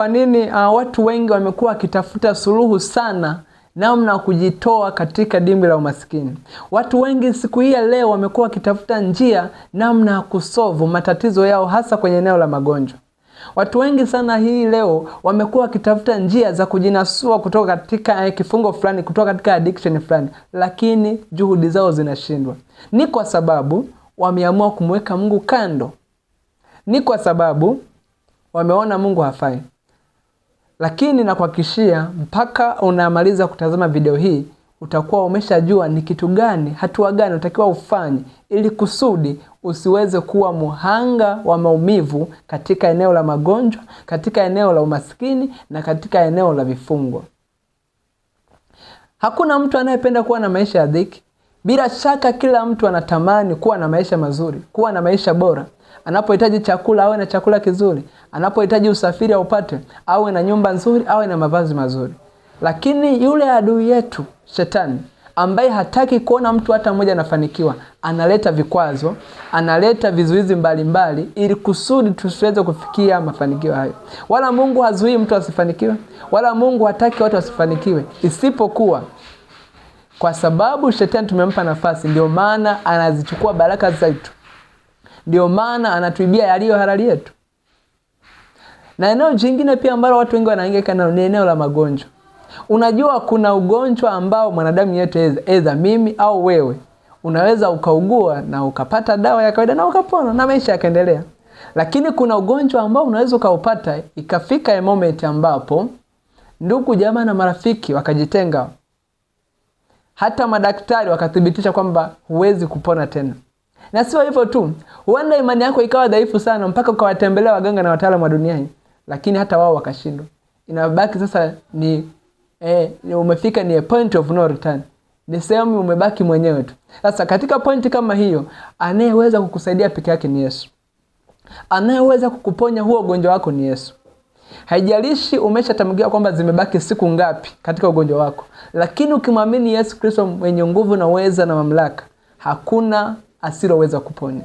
Kwa nini watu wengi wamekuwa wakitafuta suluhu sana namna kujitoa katika dimbwi la umaskini? Watu wengi siku hii ya leo wamekuwa wakitafuta njia namna kusolve matatizo yao, hasa kwenye eneo la magonjwa. Watu wengi sana hii leo wamekuwa wakitafuta njia za kujinasua kutoka katika kifungo fulani, kutoka katika addiction fulani, lakini juhudi zao zinashindwa. Ni kwa sababu wameamua kumweka Mungu kando. Ni kwa sababu wameona Mungu hafai. Lakini nakuhakikishia mpaka unamaliza kutazama video hii, utakuwa umeshajua ni kitu gani, hatua gani unatakiwa ufanye ili kusudi usiweze kuwa muhanga wa maumivu katika eneo la magonjwa, katika eneo la umaskini na katika eneo la vifungo. Hakuna mtu anayependa kuwa na maisha ya dhiki. Bila shaka kila mtu anatamani kuwa na maisha mazuri, kuwa na maisha bora. Anapohitaji chakula awe na chakula kizuri, anapohitaji usafiri aupate, awe na nyumba nzuri, awe na mavazi mazuri. Lakini yule adui yetu Shetani, ambaye hataki kuona mtu hata mmoja anafanikiwa, analeta vikwazo, analeta vizuizi mbalimbali ili kusudi tusiweze kufikia mafanikio hayo. Wala Mungu hazuii mtu asifanikiwe, wala Mungu hataki watu wasifanikiwe, isipokuwa kwa sababu Shetani tumempa nafasi, ndio maana anazichukua baraka zetu. Ndio maana anatuibia yaliyo halali yetu. Na eneo jingine pia ambalo watu wengi wanahangaika nalo ni eneo la magonjwa. Unajua kuna ugonjwa ambao mwanadamu yetu, either mimi au wewe, unaweza ukaugua na ukapata dawa ya kawaida na ukapona na maisha yakaendelea. Lakini kuna ugonjwa ambao unaweza ukaupata ikafika a moment ambapo ndugu jamaa na marafiki wakajitenga. Hata madaktari wakathibitisha kwamba huwezi kupona tena. Na sio hivyo tu, huenda imani yako ikawa dhaifu sana mpaka ukawatembelea waganga na wataalamu wa duniani, lakini hata wao wakashindwa. Inabaki sasa ni umefika ni a point of no return. Ni sehemu umebaki mwenyewe tu. Sasa katika point kama hiyo, anayeweza kukusaidia peke yake ni Yesu. Anayeweza kukuponya huo ugonjwa wako ni Yesu. Haijalishi umeshatamkia kwamba zimebaki siku ngapi katika ugonjwa wako, lakini ukimwamini Yesu Kristo mwenye nguvu na uweza na mamlaka, hakuna asiloweza kuponya.